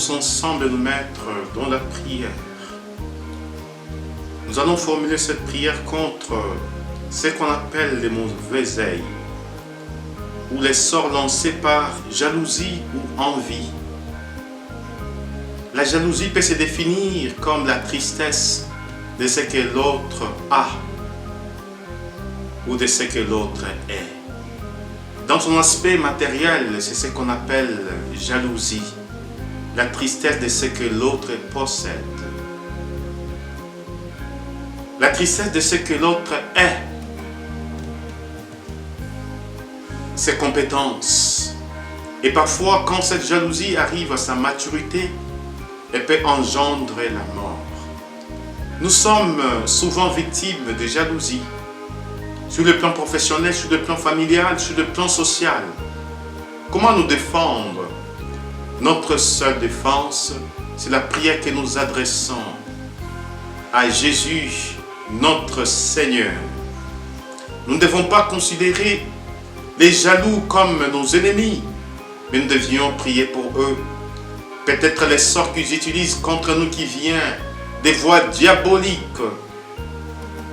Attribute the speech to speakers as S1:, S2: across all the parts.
S1: tous ensemble nous mettre dans la prière. Nous allons formuler cette prière contre ce qu'on appelle les mauvais œils ou les sorts lancés par jalousie ou envie. La jalousie peut se définir comme la tristesse de ce que l'autre a ou de ce que l'autre est. Dans son aspect matériel, c'est ce qu'on appelle jalousie, la tristesse de ce que l'autre possède. La tristesse de ce que l'autre est, ses compétences. Et parfois, quand cette jalousie arrive à sa maturité, elle peut engendrer la mort. Nous sommes souvent victimes de jalousie, sur le plan professionnel, sur le plan familial, sur le plan social. Comment nous défendre? Notre seule défense, c'est la prière que nous adressons à Jésus, notre Seigneur. Nous ne devons pas considérer les jaloux comme nos ennemis, mais nous devions prier pour eux. Peut-être les sorts qu'ils utilisent contre nous qui viennent des voies diaboliques.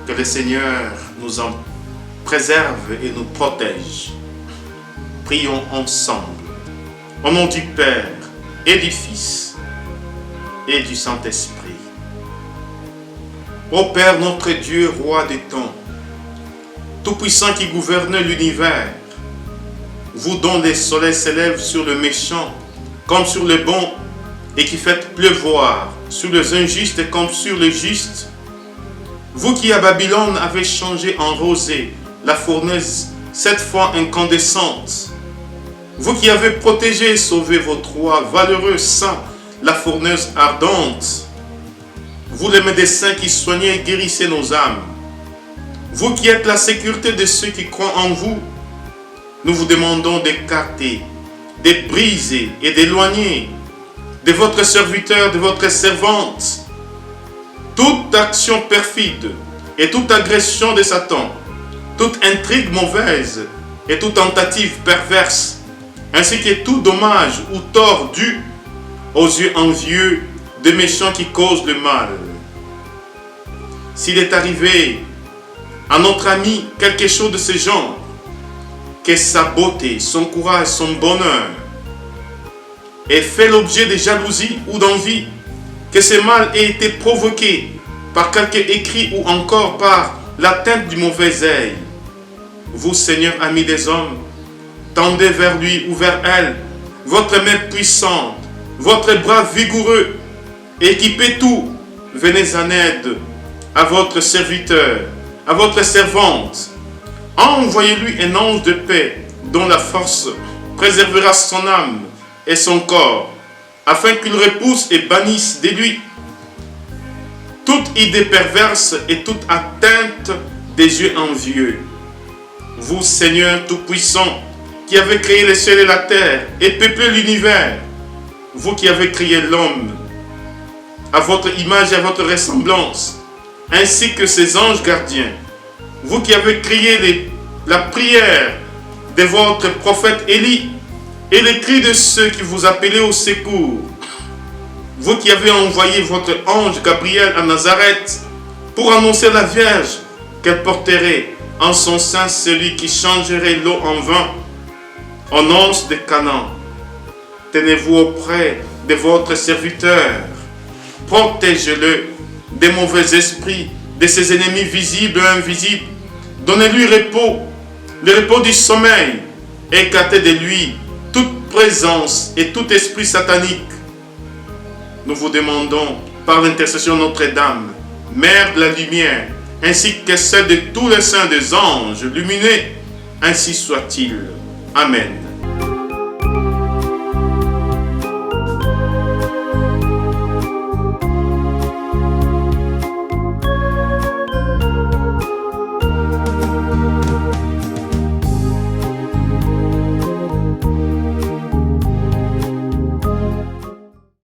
S1: Que le Seigneur nous en préserve et nous protège. Prions ensemble. Au nom du Père et du Fils et du Saint-Esprit. Ô Père, notre Dieu, roi des temps, tout-puissant qui gouverne l'univers, vous dont les soleils s'élèvent sur le méchant comme sur le bon et qui faites pleuvoir sur les injustes comme sur les justes, vous qui à Babylone avez changé en rosée la fournaise 7 fois incandescente, vous qui avez protégé et sauvé vos trois valeureux saints, la fournaise ardente, vous les médecins qui soignez et guérissez nos âmes, vous qui êtes la sécurité de ceux qui croient en vous, nous vous demandons d'écarter, de briser et d'éloigner de votre serviteur, de votre servante, toute action perfide et toute agression de Satan, toute intrigue mauvaise et toute tentative perverse, ainsi que tout dommage ou tort dû aux yeux envieux des méchants qui causent le mal. S'il est arrivé à notre ami quelque chose de ce genre, que sa beauté, son courage, son bonheur ait fait l'objet de jalousie ou d'envie, que ce mal ait été provoqué par quelque écrit ou encore par l'atteinte du mauvais œil, vous, Seigneur, ami des hommes, tendez vers lui ou vers elle votre main puissante, votre bras vigoureux, équipez tout, venez en aide à votre serviteur, à votre servante. Envoyez-lui un ange de paix dont la force préservera son âme et son corps, afin qu'il repousse et bannisse de lui toute idée perverse et toute atteinte des yeux envieux. Vous, Seigneur Tout-Puissant, qui avez créé les cieux et la terre et peuplé l'univers, vous qui avez créé l'homme à votre image et à votre ressemblance, ainsi que ses anges gardiens, vous qui avez créé la prière de votre prophète Élie et les cris de ceux qui vous appelaient au secours, vous qui avez envoyé votre ange Gabriel à Nazareth pour annoncer à la Vierge qu'elle porterait en son sein celui qui changerait l'eau en vin, en ange de Canaan. Tenez-vous auprès de votre serviteur, protégez-le des mauvais esprits, de ses ennemis visibles et invisibles. Donnez-lui repos, le repos du sommeil. Écartez de lui toute présence et tout esprit satanique. Nous vous demandons, par l'intercession de Notre-Dame, Mère de la lumière, ainsi que celle de tous les saints des anges lumineux, ainsi soit-il. Amen.